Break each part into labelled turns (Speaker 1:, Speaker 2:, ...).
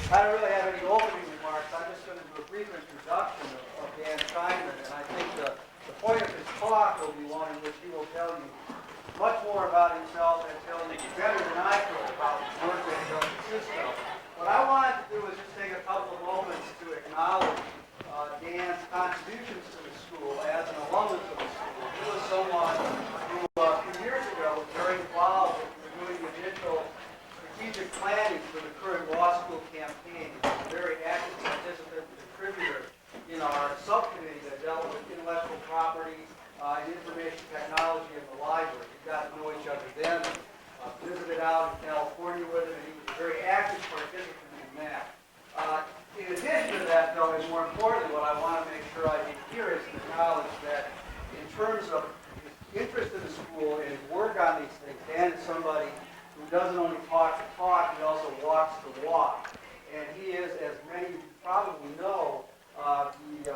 Speaker 1: I don't really have any opening remarks. I'm just going to do a brief introduction of Dan Scheinman, and I think the point of his talk will be one in which he will tell you much more about himself and tell you better than I could about his work that he does at Cisco. What I wanted to do was just take a couple of moments to acknowledge Dan's contributions to the school as an alumnus of the school. He was someone who a few years ago was very involved in doing the initial strategic planning for the current law school campaign. He was a very active participant and contributor in our subcommittee that dealt with intellectual property and information technology in the library. We got to know each other then, visited out in California with him, and he was a very active participant in that. In addition to that, though, and more importantly, what I want to make sure I do here is to acknowledge that in terms of his interest in the school and his work on these things, Dan is somebody who doesn't only talk the talk, he also walks the walk. And he is, as many of you probably know, the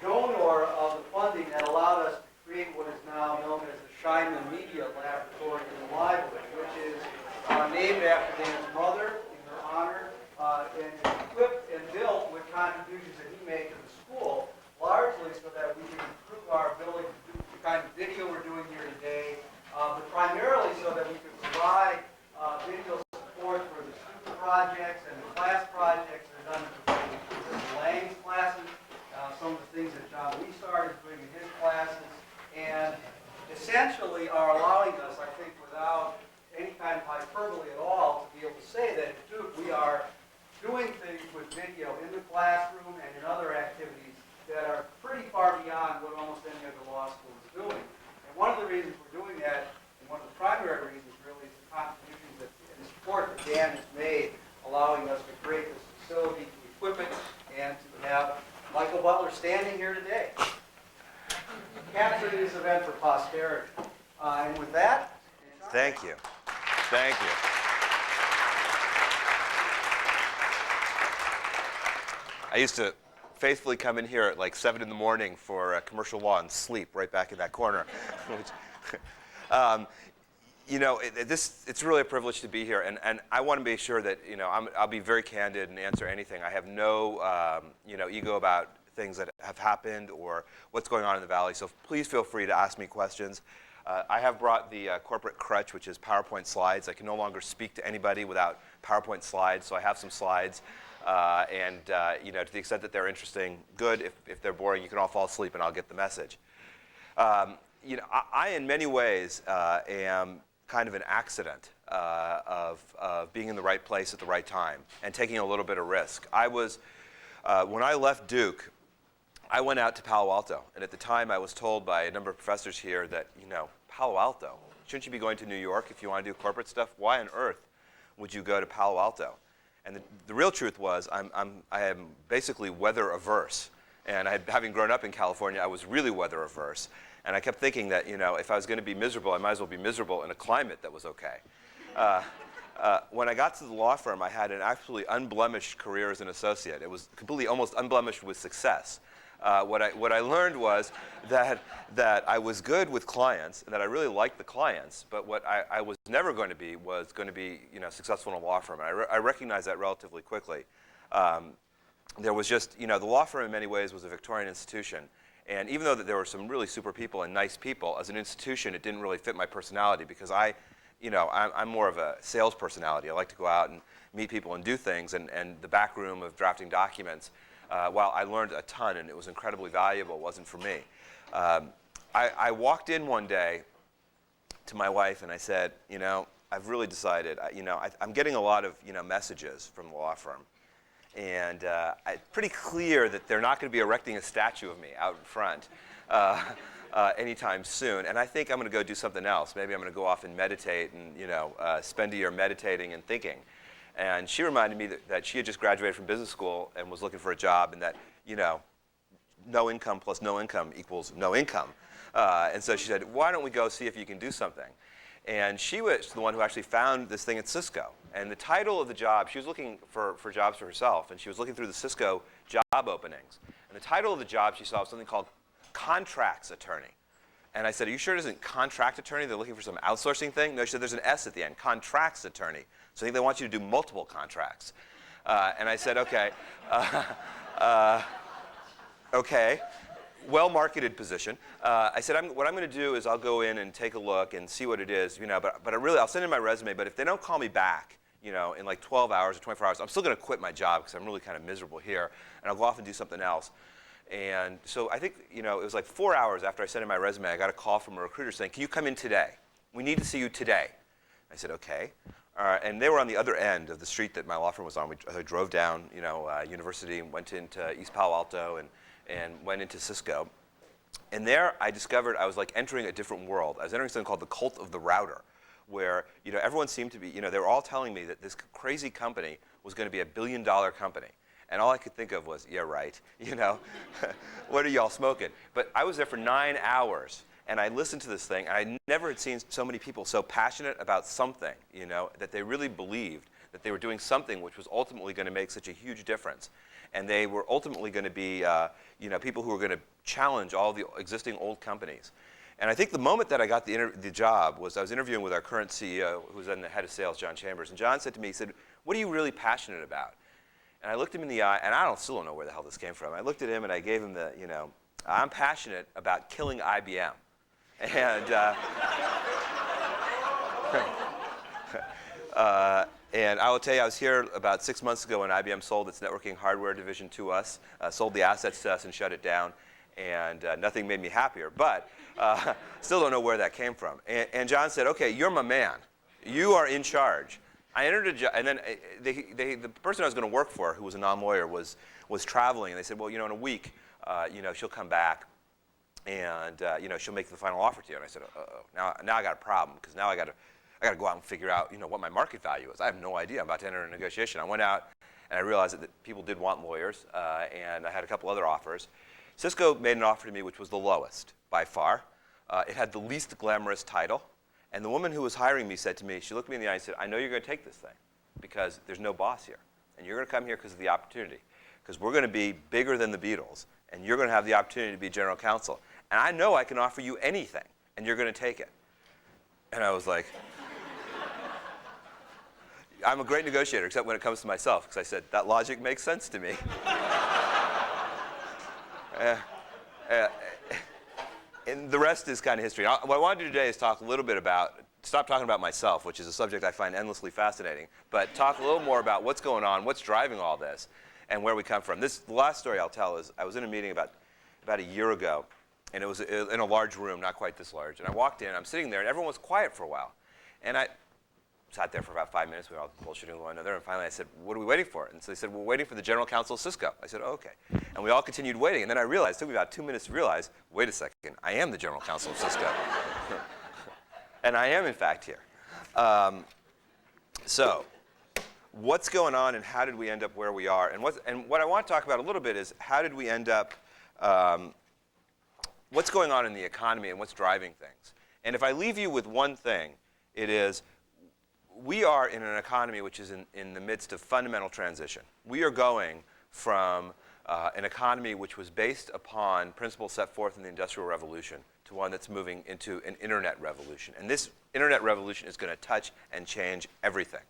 Speaker 1: donor of the funding that allowed us to create what is now known as the Scheinman Media Laboratory in the library, which is named after Dan's mother in her honor, and equipped and built with contributions that he made to the school, largely so that we can improve our ability to do the kind of video we're doing here today, but primarily so that we can provide video support for the student projects and the class projects that are done in Mr. Lang's classes, some of the things that John Lee started doing in his classes, and essentially are allowing us, I think, without any kind of hyperbole at all, to be able to say that at Duke we are doing things with video in the classroom and in other activities that are pretty far beyond what almost any other law school is doing. And one of the reasons we're doing that, and one of the primary reasons really, is the contributions and the support that Dan has made, allowing us to create this facility, the equipment, and to have Michael Butler standing here today, capturing this event for posterity. And with that,
Speaker 2: thank you. Thank you. I used to faithfully come in here at like 7 in the morning for commercial law and sleep right back in that corner. You know, it's really a privilege to be here, and I want to be sure that, you know, I'll be very candid and answer anything. I have no, you know, ego about things that have happened or what's going on in the Valley, so please feel free to ask me questions. I have brought the corporate crutch, which is PowerPoint slides. I can no longer speak to anybody without PowerPoint slides, so I have some slides. You know, to the extent that they're interesting, good. If they're boring, you can all fall asleep and I'll get the message. You know, I in many ways am kind of an accident of being in the right place at the right time and taking a little bit of risk. I was, when I left Duke, I went out to Palo Alto, and at the time I was told by a number of professors here that, you know, Palo Alto, shouldn't you be going to New York if you want to do corporate stuff? Why on earth would you go to Palo Alto? And the real truth was I am basically weather averse. And having grown up in California, I was really weather averse. And I kept thinking that, you know, if I was going to be miserable, I might as well be miserable in a climate that was okay. When I got to the law firm, I had an absolutely unblemished career as an associate. It was completely almost unblemished with success. What I learned was that I was good with clients and that I really liked the clients, but what I was never going to be was going to be, you know, successful in a law firm. And I recognized that relatively quickly. There was just, you know, the law firm in many ways was a Victorian institution. And even though that there were some really super people and nice people, as an institution, it didn't really fit my personality because you know, I'm more of a sales personality. I like to go out and meet people and do things, and the back room of drafting documents, while I learned a ton and it was incredibly valuable, it wasn't for me. I walked in one day to my wife and I said, you know, I've really decided, you know, I'm getting a lot of, you know, messages from the law firm. And it's pretty clear that they're not going to be erecting a statue of me out in front anytime soon. And I think I'm going to go do something else. Maybe I'm going to go off and meditate and, you know, spend a year meditating and thinking. And she reminded me that she had just graduated from business school and was looking for a job, and that, you know, no income plus no income equals no income. And so she said, why don't we go see if you can do something? And she was the one who actually found this thing at Cisco. And the title of the job, she was looking for jobs for herself, and she was looking through the Cisco job openings. And the title of the job she saw was something called contracts attorney. And I said, are you sure it isn't contract attorney? They're looking for some outsourcing thing? No, she said, there's an S at the end, contracts attorney. So I think they want you to do multiple contracts. And I said, okay. Okay. Well-marketed position. I said, what I'm going to do is I'll go in and take a look and see what it is, but I'll send in my resume, but if they don't call me back, in like 12 hours or 24 hours, I'm still going to quit my job because I'm really kind of miserable here, and I'll go off and do something else. And so I think, it was like 4 hours after I sent in my resume, I got a call from a recruiter saying, can you come in today? We need to see you today. I said, okay. And they were on the other end of the street that my law firm was on. I drove down, University and went into East Palo Alto and went into Cisco. And there I discovered I was like entering a different world. I was entering something called the cult of the router, where everyone seemed to be, they were all telling me that this crazy company was going to be $1 billion company. And all I could think of was, yeah, right, what are y'all smoking? But I was there for 9 hours, and I listened to this thing, and I never had seen so many people so passionate about something, that they really believed that they were doing something which was ultimately going to make such a huge difference. And they were ultimately going to be, people who were going to challenge all the existing old companies. And I think the moment that I got the job was I was interviewing with our current CEO, who was then the head of sales, John Chambers. And John said to me, he said, what are you really passionate about? And I looked him in the eye, and still don't know where the hell this came from. I looked at him, and I gave him the, I'm passionate about killing IBM. And I will tell you, I was here about 6 months ago when IBM sold its networking hardware division to us, sold the assets to us and shut it down, and nothing made me happier. But still don't know where that came from. And John said, okay, you're my man. You are in charge. I entered a job, and then the person I was going to work for, who was a non-lawyer, was traveling, and they said, well, in a week, she'll come back, and she'll make the final offer to you. And I said, now I got a problem, because now I got to go out and figure out, what my market value is. I have no idea. I'm about to enter a negotiation. I went out, and I realized that people did want lawyers, and I had a couple other offers. Cisco made an offer to me which was the lowest, by far. It had the least glamorous title. And the woman who was hiring me said to me, she looked me in the eye and said, I know you're going to take this thing because there's no boss here. And you're going to come here because of the opportunity. Because we're going to be bigger than the Beatles, and you're going to have the opportunity to be general counsel. And I know I can offer you anything, and you're going to take it. And I was like, I'm a great negotiator, except when it comes to myself, because I said, that logic makes sense to me. And the rest is kind of history. What I want to do today is talk a little bit about, stop talking about myself, which is a subject I find endlessly fascinating, but talk a little more about what's going on, what's driving all this, and where we come from. The last story I'll tell is I was in a meeting about a year ago, and it was in a large room, not quite this large. And I walked in, I'm sitting there, and everyone was quiet for a while. And I sat there for about 5 minutes. We were all bullshitting with one another. And finally I said, what are we waiting for? And so they said, we're waiting for the general counsel of Cisco. I said, oh, OK. And we all continued waiting. And then I realized, it took me about 2 minutes to realize, wait a second, I am the general counsel of Cisco. And I am, in fact, here. So what's going on, and how did we end up where we are? And what I want to talk about a little bit is how did we end up, what's going on in the economy and what's driving things. And if I leave you with one thing, it is we are in an economy which is in the midst of fundamental transition. We are going from an economy which was based upon principles set forth in the Industrial Revolution to one that's moving into an internet revolution. And this internet revolution is going to touch and change everything.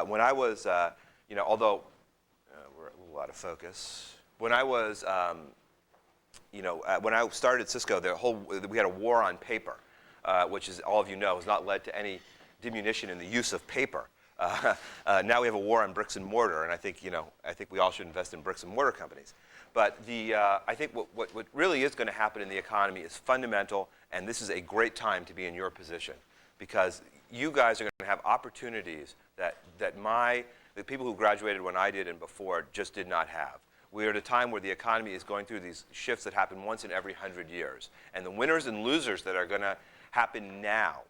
Speaker 2: When I was, although we're a little out of focus, when I was, when I started Cisco, we had a war on paper, which, as all of you know, has not led to any diminution in the use of paper. Now we have a war on bricks and mortar, and I think we all should invest in bricks and mortar companies. But I think what really is going to happen in the economy is fundamental, and this is a great time to be in your position, because you guys are going to have opportunities that the people who graduated when I did and before just did not have. We are at a time where the economy is going through these shifts that happen once in every 100 years. And the winners and losers that are going to happen now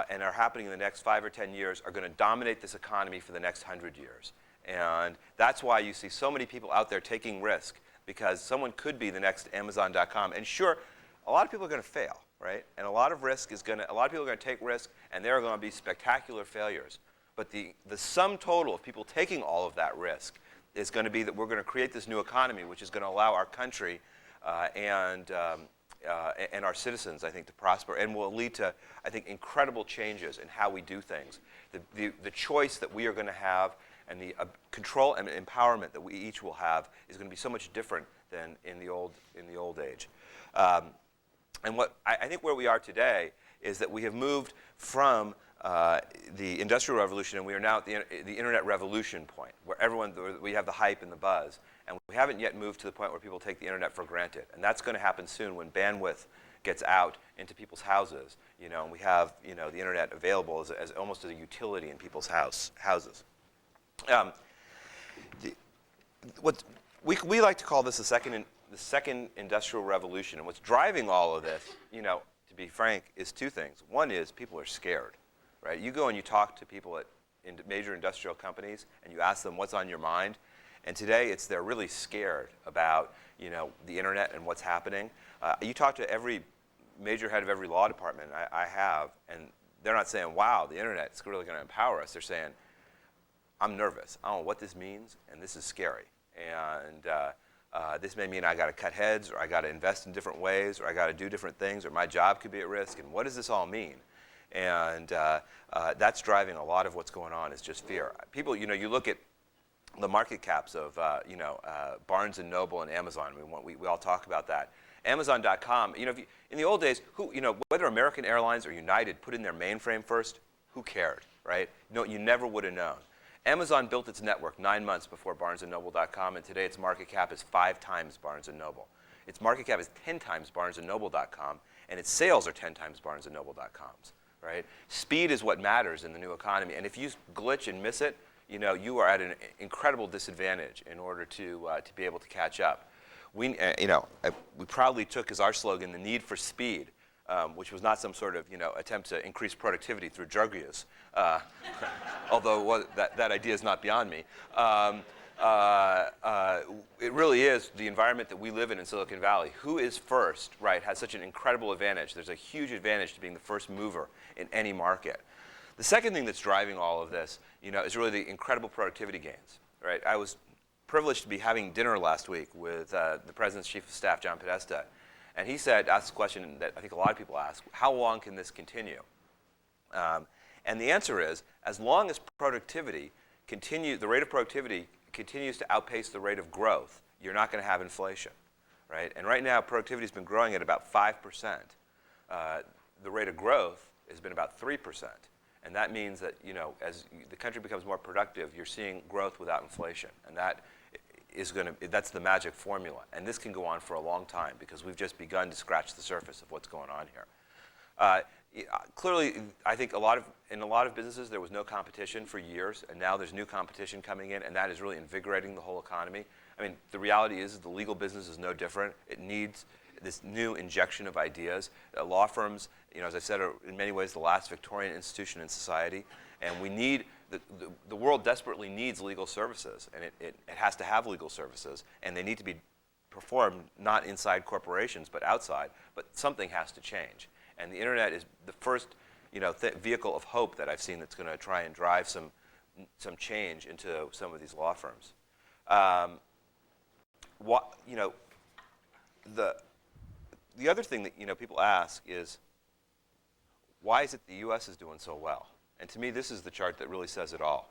Speaker 2: and are happening in the next 5 or 10 years are going to dominate this economy for the next 100 years. And that's why you see so many people out there taking risk, because someone could be the next Amazon.com. And sure, a lot of people are going to fail, right? And a lot of people are going to take risk, and there are going to be spectacular failures. But the sum total of people taking all of that risk is going to be that we're going to create this new economy, which is going to allow our country and our citizens, I think, to prosper, and will lead to, I think, incredible changes in how we do things. The choice that we are going to have And the control and empowerment that we each will have is going to be so much different than in the old age. And what I think where we are today is that we have moved from the Industrial Revolution, and we are now at the Internet Revolution point, where we have the hype and the buzz. And we haven't yet moved to the point where people take the Internet for granted. And that's going to happen soon when bandwidth gets out into people's houses, and we have, the Internet available as almost as a utility in people's houses. What we like to call this the second industrial revolution. And what's driving all of this, to be frank, is two things. One is people are scared, right? You go and you talk to people at major industrial companies, and you ask them what's on your mind. And today, they're really scared about, the Internet and what's happening. You talk to every major head of every law department I have, and they're not saying, wow, the Internet is really going to empower us. They're saying, I'm nervous. I don't know what this means, and this is scary. And this may mean I got to cut heads, or I got to invest in different ways, or I got to do different things, or my job could be at risk. And what does this all mean? And that's driving a lot of what's going on is just fear. People, you look at the market caps of, Barnes and Noble and Amazon. We all talk about that. Amazon.com, in the old days, whether American Airlines or United put in their mainframe first, who cared, right? No, you never would have known. Amazon built its network 9 months before BarnesandNoble.com, and today its market cap is 5 times Barnes and Noble. Its market cap is 10 times BarnesandNoble.com, and its sales are 10 times BarnesandNoble.com's, right? Speed is what matters in the new economy, and if you glitch and miss it, you are at an incredible disadvantage in order to be able to catch up. We proudly took as our slogan the need for speed, which was not some sort of attempt to increase productivity through drug use, although that idea is not beyond me. It really is the environment that we live in Silicon Valley. Who is first, right, has such an incredible advantage. There's a huge advantage to being the first mover in any market. The second thing that's driving all of this, is really the incredible productivity gains, right? I was privileged to be having dinner last week with the President's Chief of Staff, John Podesta, and he asked a question that I think a lot of people ask: how long can this continue? And the answer is, as long as the rate of productivity continues to outpace the rate of growth, you're not going to have inflation, right? And right now, productivity has been growing at about 5%. The rate of growth has been about 3%. And that means that, as the country becomes more productive, you're seeing growth without inflation. And that's the magic formula. And this can go on for a long time because we've just begun to scratch the surface of what's going on here. Clearly, I think in a lot of businesses, there was no competition for years, and now there's new competition coming in, and that is really invigorating the whole economy. I mean, the reality is the legal business is no different. It needs this new injection of ideas. Law firms, as I said, are in many ways the last Victorian institution in society, and we need the world desperately needs legal services, and it has to have legal services, and they need to be performed not inside corporations but outside. But something has to change, and the internet is the first vehicle of hope that I've seen that's going to try and drive some change into some of these law firms. The other thing that people ask is, why is it the U.S. is doing so well? And to me, this is the chart that really says it all.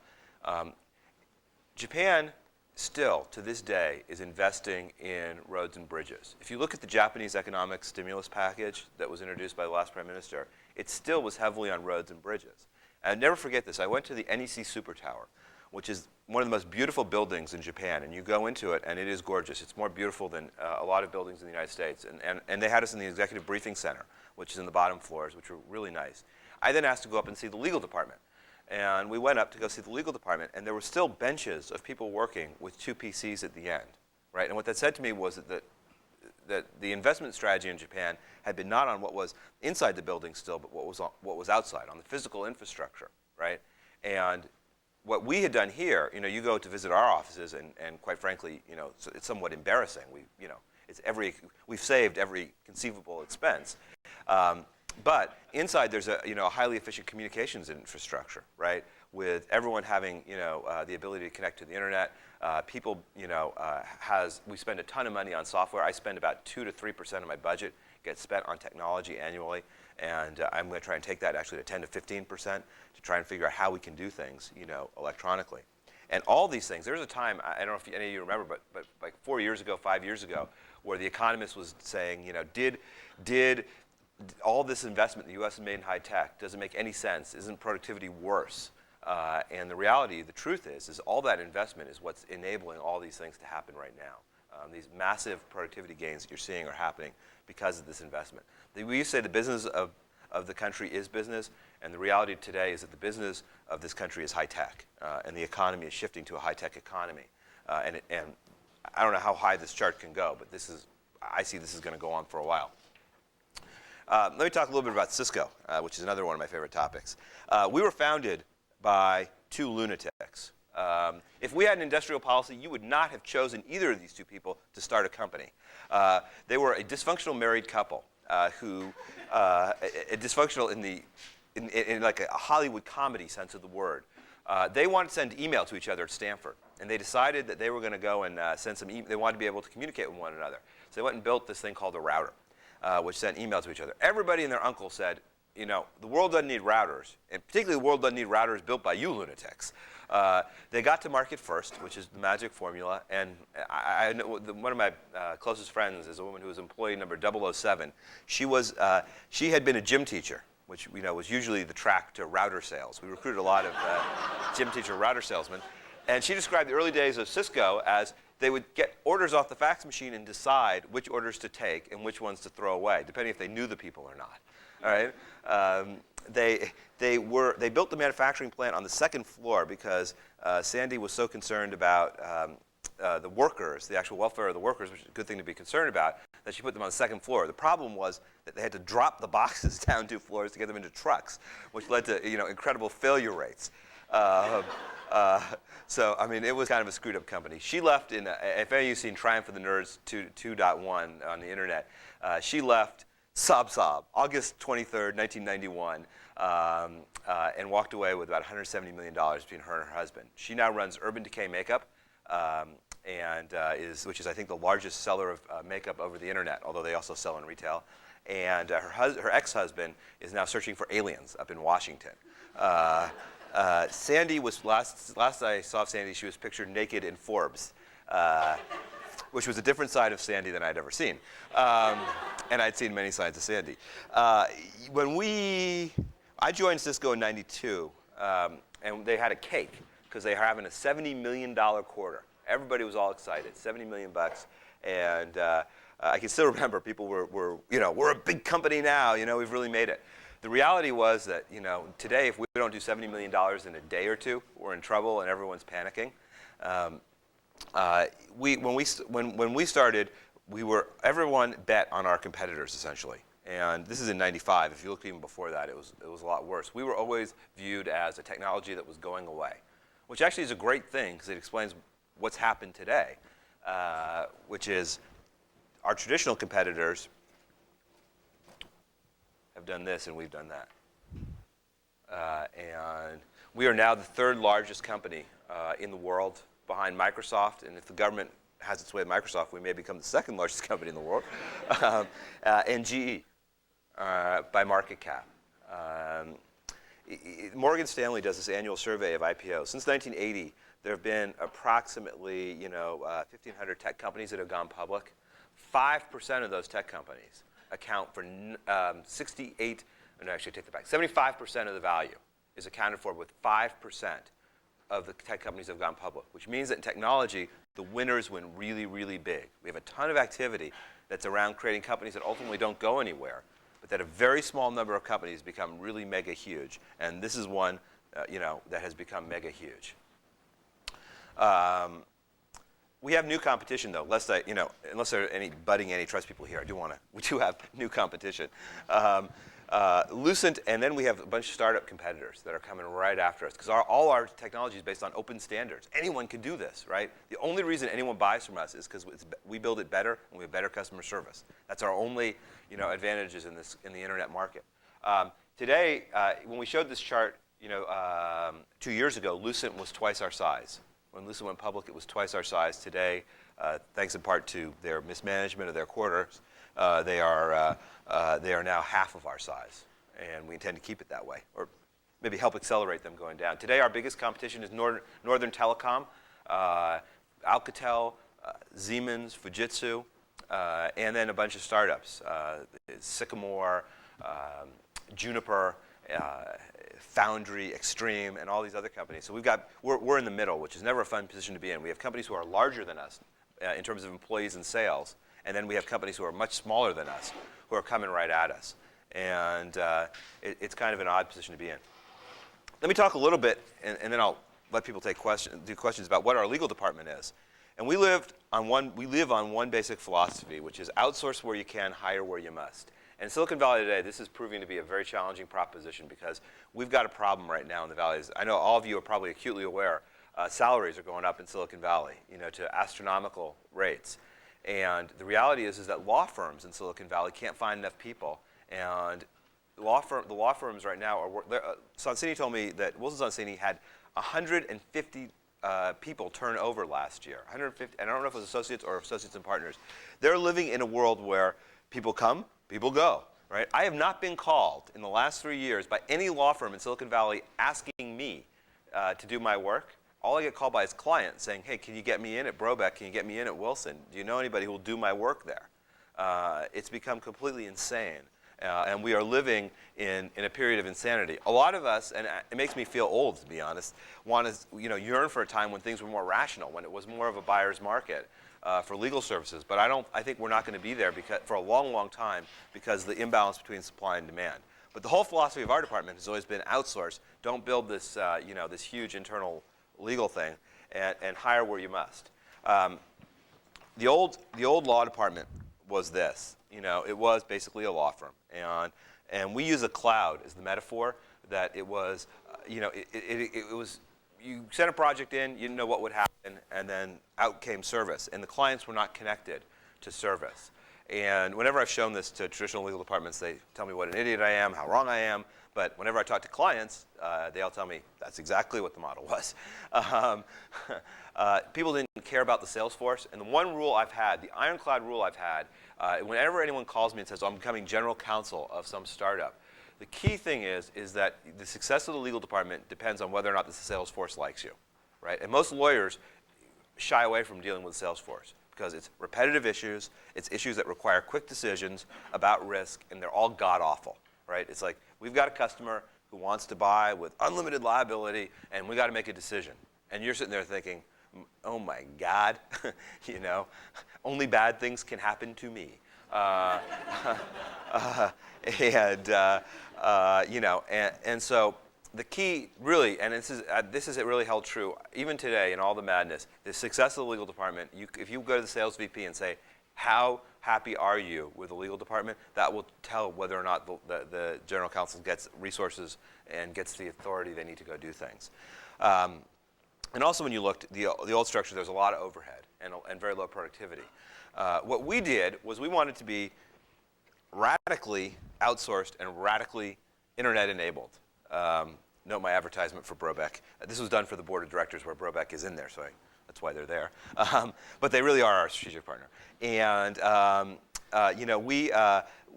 Speaker 2: Japan still, to this day, is investing in roads and bridges. If you look at the Japanese economic stimulus package that was introduced by the last prime minister, it still was heavily on roads and bridges. And I'll never forget this. I went to the NEC Super Tower, which is one of the most beautiful buildings in Japan. And you go into it, and it is gorgeous. It's more beautiful than a lot of buildings in the United States. And they had us in the Executive Briefing Center, which is in the bottom floors, which were really nice. I then asked to go up and see the legal department. And we went up to go see the legal department, and there were still benches of people working with 2 PCs at the end, right? And what that said to me was that the investment strategy in Japan had been not on what was inside the building still, but what was outside, on the physical infrastructure, right? And what we had done here, you go to visit our offices, and quite frankly, it's somewhat embarrassing. We've saved every conceivable expense. But inside, there's a highly efficient communications infrastructure, right? With everyone having the ability to connect to the internet. We spend a ton of money on software. I spend about 2 to 3% of my budget gets spent on technology annually, and I'm going to try and take that actually to 10 to 15% to try and figure out how we can do things electronically. And all these things, there was a time, I don't know if any of you remember, but like 4 years ago, 5 years ago, where The Economist was saying, did all this investment in the U.S. has made in high tech, does it make any sense? Isn't productivity worse? And the reality, the truth is all that investment is what's enabling all these things to happen right now. These massive productivity gains that you're seeing are happening because of this investment. We used to say the business of the country is business, and the reality today is that the business of this country is high tech, and the economy is shifting to a high tech economy. And I don't know how high this chart can go, but I see this is going to go on for a while. Let me talk a little bit about Cisco, which is another one of my favorite topics. We were founded by two lunatics. If we had an industrial policy, you would not have chosen either of these two people to start a company. They were a dysfunctional married couple dysfunctional in like a Hollywood comedy sense of the word. They wanted to send email to each other at Stanford, and they decided that they were going to go and send some email. They wanted to be able to communicate with one another. So they went and built this thing called a router, which sent email to each other. Everybody and their uncle said, the world doesn't need routers, and particularly the world doesn't need routers built by you lunatics. They got to market first, which is the magic formula, and I know one of my closest friends is a woman who was employee number 007. She had been a gym teacher, which was usually the track to router sales. We recruited a lot of gym teacher router salesmen, and she described the early days of Cisco as they would get orders off the fax machine and decide which orders to take and which ones to throw away, depending if they knew the people or not. All right. They built the manufacturing plant on the second floor because Sandy was so concerned about the workers, the actual welfare of the workers, which is a good thing to be concerned about, that she put them on the second floor. The problem was that they had to drop the boxes down 2 floors to get them into trucks, which led to incredible failure rates. So I mean, it was kind of a screwed up company. She left if any of you've seen Triumph of the Nerds 2.1 on the internet, she left sob, August 23rd, 1991, and walked away with about $170 million between her and her husband. She now runs Urban Decay Makeup, which is, I think, the largest seller of makeup over the internet, although they also sell in retail. And her ex-husband is now searching for aliens up in Washington. Sandy was, last I saw Sandy, she was pictured naked in Forbes. Which was a different side of Sandy than I'd ever seen. And I'd seen many sides of Sandy. I joined Cisco in '92, and they had a cake because they were having a $70 million quarter. Everybody was all excited, $70 million bucks. And I can still remember people were we're a big company now, we've really made it. The reality was that, today if we don't do $70 million in a day or two, we're in trouble and everyone's panicking. When we started, everyone bet on our competitors essentially, and this is in '95. If you look even before that, it was a lot worse. We were always viewed as a technology that was going away, which actually is a great thing because it explains what's happened today, which is our traditional competitors have done this and we've done that, and we are now the third largest company in the world, behind Microsoft, and if the government has its way with Microsoft, we may become the second largest company in the world, and GE by market cap. Morgan Stanley does this annual survey of IPOs. Since 1980, there have been approximately 1,500 tech companies that have gone public. 5% of those tech companies account for 75% of the value is accounted for with 5% of the tech companies that have gone public, which means that in technology, the winners win really, really big. We have a ton of activity that's around creating companies that ultimately don't go anywhere, but that a very small number of companies become really mega huge. And this is one, that has become mega huge. We have new competition, though. Unless there are any budding antitrust people here, we do have new competition. Lucent, and then we have a bunch of startup competitors that are coming right after us because all our technology is based on open standards. Anyone can do this, right? The only reason anyone buys from us is because we build it better and we have better customer service. That's our only, advantages in the internet market. Today, when we showed this chart, 2 years ago, Lucent was twice our size. When Lucent went public, it was twice our size. Today, thanks in part to their mismanagement of their quarters, they are now half of our size, and we intend to keep it that way, or maybe help accelerate them going down. Today, our biggest competition is Northern Telecom, Alcatel, Siemens, Fujitsu, and then a bunch of startups, Sycamore, Juniper, Foundry, Extreme, and all these other companies. So we're in the middle, which is never a fun position to be in. We have companies who are larger than us in terms of employees and sales, and then we have companies who are much smaller than us who are coming right at us. And it's kind of an odd position to be in. Let me talk a little bit, and then I'll let people do questions about what our legal department is. And we live on one basic philosophy, which is outsource where you can, hire where you must. And in Silicon Valley today, this is proving to be a very challenging proposition because we've got a problem right now in the Valley. I know all of you are probably acutely aware, salaries are going up in Silicon Valley, to astronomical rates. And the reality is that law firms in Silicon Valley can't find enough people. And the law firms right now Sonsini told me that Wilson Sonsini had 150 people turn over last year. 150, and I don't know if it was associates or associates and partners. They're living in a world where people come, people go, right? I have not been called in the last 3 years by any law firm in Silicon Valley asking me to do my work. All I get called by is clients saying, hey, can you get me in at Broadband? Can you get me in at Wilson? Do you know anybody who will do my work there? It's become completely insane. And we are living in a period of insanity. A lot of us, and it makes me feel old to be honest, want to yearn for a time when things were more rational, when it was more of a buyer's market for legal services. But I think we're not going to be there for a long, long time because of the imbalance between supply and demand. But the whole philosophy of our department has always been outsource. Don't build this, this huge internal legal thing, and hire where you must. The old law department was this. It was basically a law firm, and we use a cloud as the metaphor. That it was, it was. You sent a project in, you didn't know what would happen, and then out came service, and the clients were not connected to service. And whenever I've shown this to traditional legal departments, they tell me what an idiot I am, how wrong I am. But whenever I talk to clients, they all tell me that's exactly what the model was. People didn't care about the sales force. And the one rule I've had, the ironclad rule I've had, whenever anyone calls me and says, oh, I'm becoming general counsel of some startup, the key thing is that the success of the legal department depends on whether or not the sales force likes you, right? And most lawyers shy away from dealing with the sales force because it's repetitive issues, it's issues that require quick decisions about risk, and they're all god-awful, right? It's like, we've got a customer who wants to buy with unlimited liability, and we got to make a decision. And you're sitting there thinking, oh my God, only bad things can happen to me. And so the key really, and this is really held true, even today in all the madness, the success of the legal department, if you go to the sales VP and say, how happy are you with the legal department, that will tell whether or not the general counsel gets resources and gets the authority they need to go do things. And also when you looked, the old structure, there's a lot of overhead and very low productivity. What we did was we wanted to be radically outsourced and radically internet enabled. Note my advertisement for Brobeck. This was done for the board of directors where Brobeck is in there, so that's why they're there. But they really are our strategic partner. And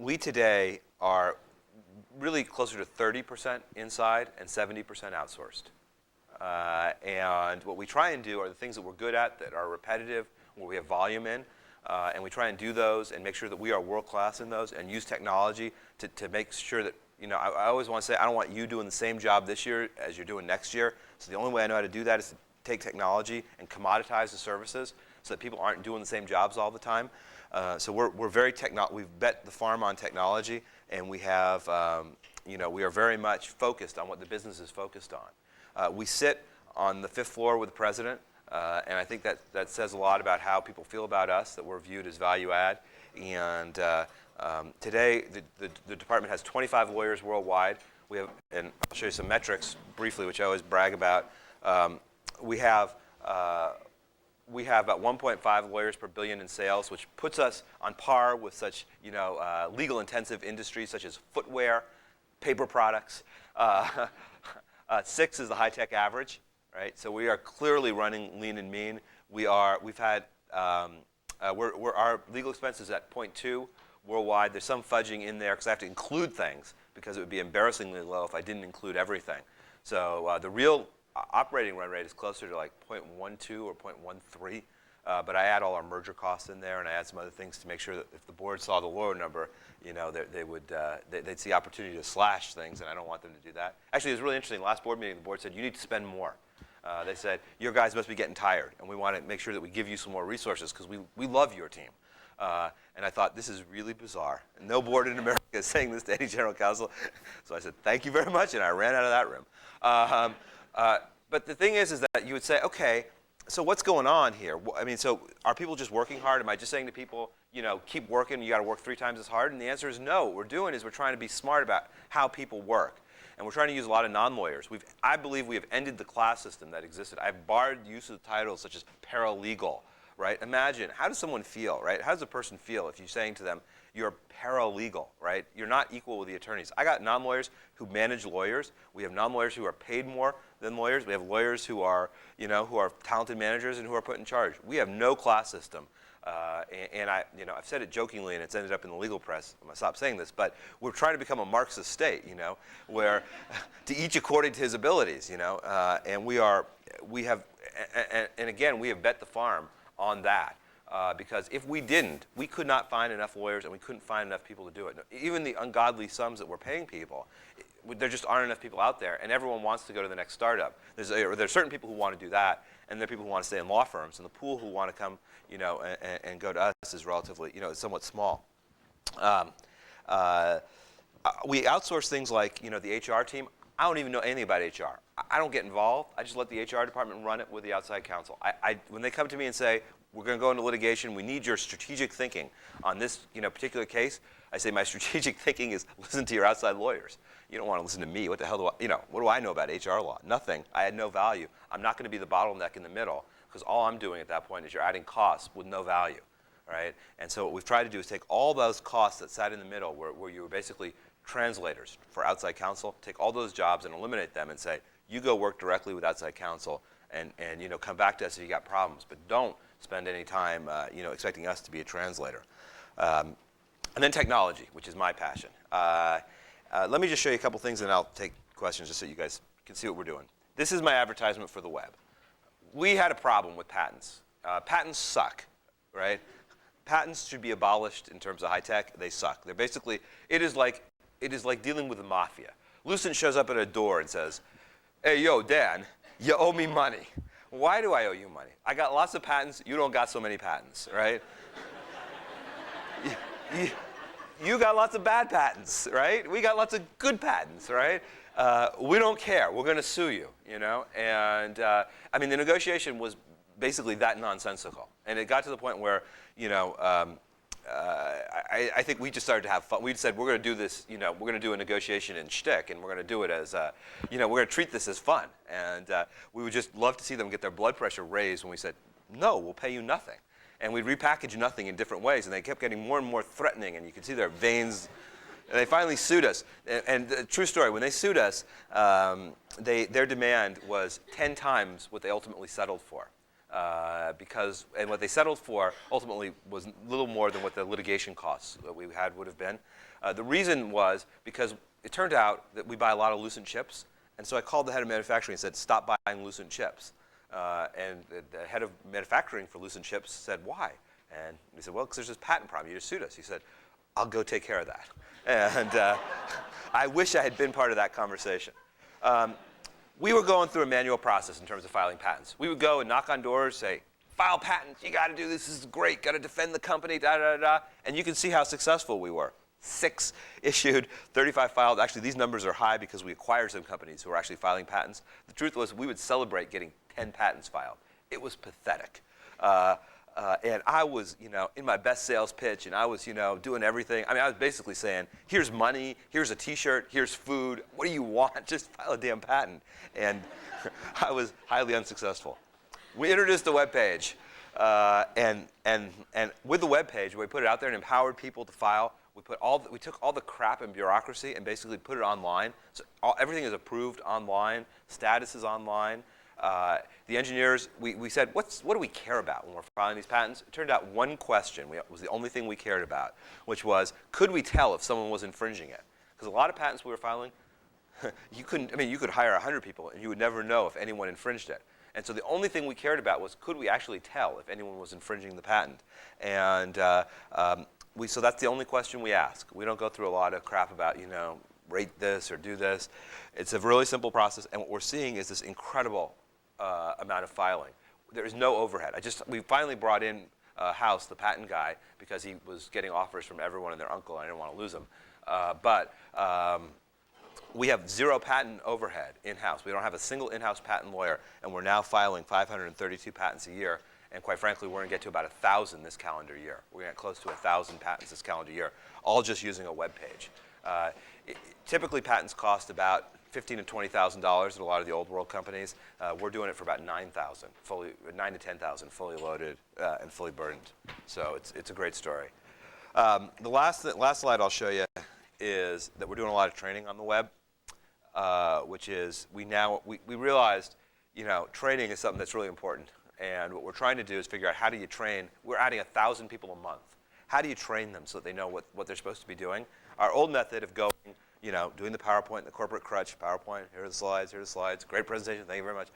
Speaker 2: we today are really closer to 30% inside and 70% outsourced. And what we try and do are the things that we're good at that are repetitive, where we have volume in, and we try and do those and make sure that we are world class in those and use technology to make sure that, I always want to say I don't want you doing the same job this year as you're doing next year. So the only way I know how to do that is to take technology and commoditize the services so that people aren't doing the same jobs all the time. So we're very we've bet the farm on technology, and we have, we are very much focused on what the business is focused on. We sit on the 5th floor with the president, and I think that says a lot about how people feel about us, that we're viewed as value add. And today, the department has 25 lawyers worldwide. We have, and I'll show you some metrics briefly, which I always brag about. We have about 1.5 lawyers per billion in sales, which puts us on par with such, legal-intensive industries such as footwear, paper products. 6 is the high-tech average, right? So we are clearly running lean and mean. Our legal expenses at 0.2 worldwide. There's some fudging in there because I have to include things because it would be embarrassingly low if I didn't include everything. So the real operating run rate is closer to like 0.12 or 0.13. But I add all our merger costs in there, and I add some other things to make sure that if the board saw the lower number, you know, they'd see opportunity to slash things, and I don't want them to do that. Actually, it was really interesting. Last board meeting, the board said, you need to spend more. They said, your guys must be getting tired, and we want to make sure that we give you some more resources because we love your team. And I thought, this is really bizarre. And no board in America is saying this to any general counsel. So I said, thank you very much, and I ran out of that room. But the thing is that you would say, okay, so what's going on here? I mean, so are people just working hard? Am I just saying to people, you know, keep working, you got to work 3 times as hard? And the answer is no. What we're doing is we're trying to be smart about how people work. And we're trying to use a lot of non-lawyers. I believe we have ended the class system that existed. I've barred use of titles such as paralegal, right? Imagine, how does someone feel, right? How does a person feel if you're saying to them, you're paralegal, right? You're not equal with the attorneys. I got non-lawyers who manage lawyers. We have non-lawyers who are paid more than lawyers. We have lawyers who are, you know, who are talented managers and who are put in charge. We have no class system. And I've said it jokingly, and it's ended up in the legal press. I'm gonna stop saying this, but we're trying to become a Marxist state, you know, where to each according to his abilities, you know, and we have bet the farm on that. Because if we didn't, we could not find enough lawyers and we couldn't find enough people to do it. Even the ungodly sums that we're paying people, there just aren't enough people out there, and everyone wants to go to the next startup. There's certain people who want to do that, and there are people who want to stay in law firms, and the pool who want to come, you know, and go to us is relatively, you know, it's somewhat small. We outsource things like, you know, the HR team. I don't even know anything about HR. I don't get involved. I just let the HR department run it with the outside counsel. When they come to me and say, we're going to go into litigation, we need your strategic thinking on this, you know, particular case, I say my strategic thinking is listen to your outside lawyers. You don't want to listen to me. What the hell do I, you know, what do I know about HR law? Nothing. I had no value. I'm not going to be the bottleneck in the middle because all I'm doing at that point is you're adding costs with no value, right? And so what we've tried to do is take all those costs that sat in the middle where you were basically translators for outside counsel, take all those jobs and eliminate them and say, you go work directly with outside counsel and you know, come back to us if you got problems, but don't spend any time you know, expecting us to be a translator. And then technology, which is my passion. Let me just show you a couple things and I'll take questions just so you guys can see what we're doing. This is my advertisement for the web. We had a problem with patents. Patents suck, right? Patents should be abolished in terms of high tech. They suck. They're basically, it is like dealing with the mafia. Lucent shows up at a door and says, hey, yo, Dan, you owe me money. Why do I owe you money? I got lots of patents. You don't got so many patents, right? You got lots of bad patents, right? We got lots of good patents, right? We don't care. We're going to sue you, you know? And I mean, the negotiation was basically that nonsensical. And it got to the point where, you know, I think we just started to have fun. We said, we're going to do this, you know, we're going to do a negotiation in shtick, and we're going to do it as, you know, we're going to treat this as fun. And we would just love to see them get their blood pressure raised when we said, no, we'll pay you nothing. And we'd repackage nothing in different ways, and they kept getting more and more threatening, and you could see their veins. And they finally sued us. And true story, when they sued us, their demand was 10 times what they ultimately settled for. And what they settled for ultimately was little more than what the litigation costs that we had would have been. The reason was because it turned out that we buy a lot of Lucent chips, and so I called the head of manufacturing and said, stop buying Lucent chips. And the head of manufacturing for Lucent chips said, why? And we said, well, because there's this patent problem. You just sued us. He said, I'll go take care of that. And I wish I had been part of that conversation. We were going through a manual process in terms of filing patents. We would go and knock on doors, say, file patents, you got to do this is great, got to defend the company, da-da-da-da. And you can see how successful we were. 6 issued, 35 filed. Actually, these numbers are high because we acquired some companies who were actually filing patents. The truth was we would celebrate getting 10 patents filed. It was pathetic. And I was, you know, in my best sales pitch, and I was, you know, doing everything. I mean, I was basically saying, here's money, here's a T-shirt, here's food. What do you want? Just file a damn patent. And I was highly unsuccessful. We introduced the web page, and with the web page, we put it out there and empowered people to file. We took all the crap and bureaucracy and basically put it online. So everything is approved online. Status is online. The engineers, we said, what do we care about when we're filing these patents? It turned out one question was the only thing we cared about, which was, could we tell if someone was infringing it? Because a lot of patents we were filing, you could hire 100 people and you would never know if anyone infringed it. And so the only thing we cared about was, could we actually tell if anyone was infringing the patent? And so that's the only question we ask. We don't go through a lot of crap about, rate this or do this. It's a really simple process, and what we're seeing is this incredible amount of filing. There is no overhead. We finally brought in house the patent guy because he was getting offers from everyone and their uncle, and I didn't want to lose him. We have zero patent overhead in-house. We don't have a single in-house patent lawyer, and we're now filing 532 patents a year. And quite frankly, we're going to get to about 1,000 this calendar year. We're going to get close to 1,000 patents this calendar year, all just using a web page. Typically, patents cost about $15,000 to $20,000 at a lot of the old world companies. We're doing it for about $9,000, $9,000 to $10,000, fully loaded and fully burdened. So it's a great story. The last slide I'll show you is that we're doing a lot of training on the web, which is we realized, training is something that's really important. And what we're trying to do is figure out, how do you train? We're adding 1,000 people a month. How do you train them so that they know what they're supposed to be doing? Our old method of going, doing the PowerPoint, the corporate crutch, PowerPoint, here are the slides, great presentation, thank you very much,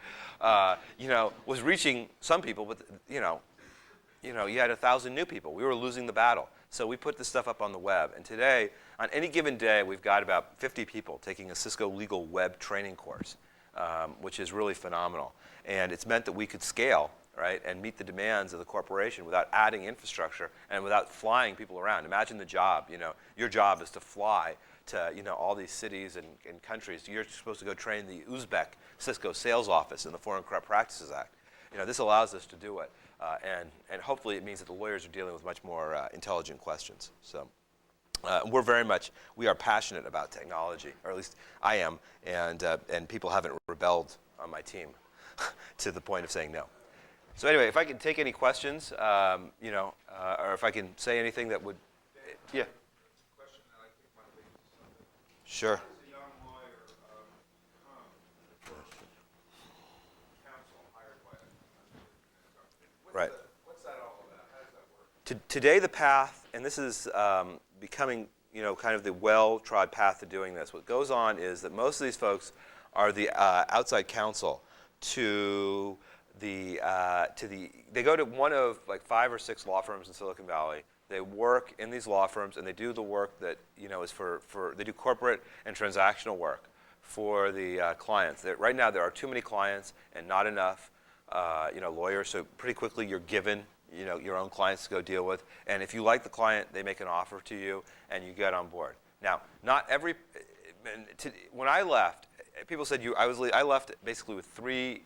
Speaker 2: was reaching some people, but, you had 1,000 new people. We were losing the battle. So we put this stuff up on the web. And today, on any given day, we've got about 50 people taking a Cisco Legal Web training course, which is really phenomenal. And it's meant that we could scale, right, and meet the demands of the corporation without adding infrastructure and without flying people around. Imagine the job. Your job is to fly to all these cities and countries. You're supposed to go train the Uzbek Cisco sales office in the Foreign Corrupt Practices Act. This allows us to do it. And hopefully it means that the lawyers are dealing with much more intelligent questions. So we are passionate about technology, or at least I am, and people haven't rebelled on my team to the point of saying no. So anyway, if I can take any questions, or if I can say anything that would, yeah.
Speaker 3: Question that I think might lead to something.
Speaker 2: Sure.
Speaker 3: As a young lawyer, come to the first counsel hired by a company.
Speaker 2: Right.
Speaker 3: What's that all about? How does that work?
Speaker 2: Today the path, and this is becoming kind of the well-trod path to doing this. What goes on is that most of these folks are the outside counsel they go to one of like 5 or 6 law firms in Silicon Valley. They work in these law firms, and they do the work that is they do corporate and transactional work for the clients. Right now there are too many clients and not enough lawyers. So pretty quickly you're given your own clients to go deal with. And if you like the client, they make an offer to you, and you get on board. Now, when I left, people said I left basically with 3+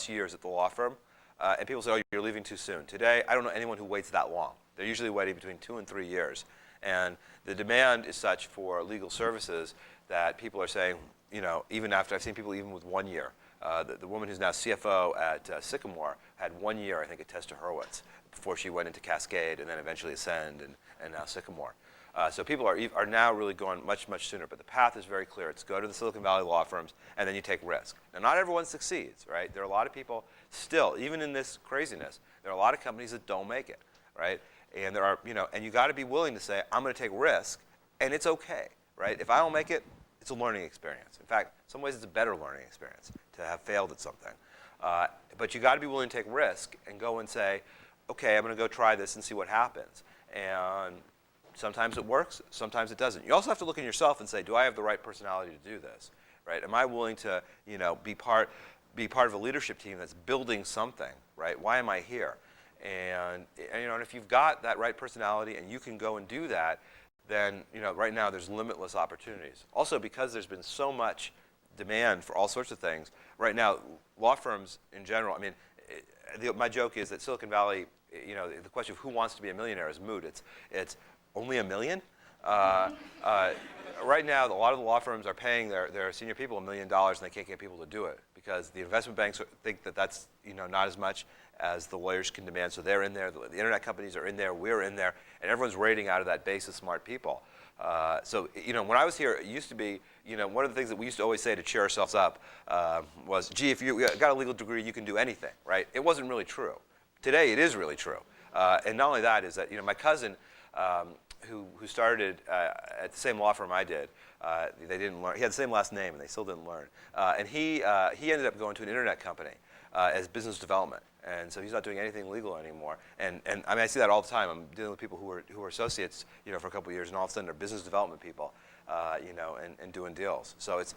Speaker 2: years at the law firm, and people say, "Oh, you're leaving too soon." Today, I don't know anyone who waits that long. They're usually waiting between 2 and 3 years, and the demand is such for legal services that people are saying, even after I've seen people even with 1 year. The woman who's now CFO at Sycamore had 1 year, I think, at Testa Hurwitz before she went into Cascade and then eventually Ascend and now Sycamore. So people are now really going much, much sooner. But the path is very clear. It's go to the Silicon Valley law firms, and then you take risk. Now, not everyone succeeds, right? There are a lot of people still, even in this craziness, there are a lot of companies that don't make it, right? And there are, and you got to be willing to say, I'm going to take risk, and it's okay, right? If I don't make it, it's a learning experience. In fact, in some ways, it's a better learning experience to have failed at something. But you got to be willing to take risk and go and say, okay, I'm going to go try this and see what happens. And sometimes it works, sometimes it doesn't. You also have to look at yourself and say, do I have the right personality to do this, right? Am I willing to, be part of a leadership team that's building something, right? Why am I here? And if you've got that right personality and you can go and do that, then right now there's limitless opportunities. Also, because there's been so much demand for all sorts of things, right now law firms in general, my joke is that Silicon Valley, the question of who wants to be a millionaire is moot. It's only $1 million? Right now, a lot of the law firms are paying their senior people $1 million, and they can't get people to do it because the investment banks think that that's not as much as the lawyers can demand. So they're in there. The internet companies are in there. We're in there, and everyone's rating out of that base of smart people. So when I was here, it used to be one of the things that we used to always say to cheer ourselves up was, gee, if you got a legal degree, you can do anything, right? It wasn't really true. Today, it is really true. And not only that is that my cousin who started at the same law firm I did. They didn't learn. He had the same last name, and they still didn't learn. And he ended up going to an internet company as business development. And so he's not doing anything legal anymore. And I mean, I see that all the time. I'm dealing with people who are associates, for a couple of years, and all of a sudden they're business development people, and doing deals. So it's,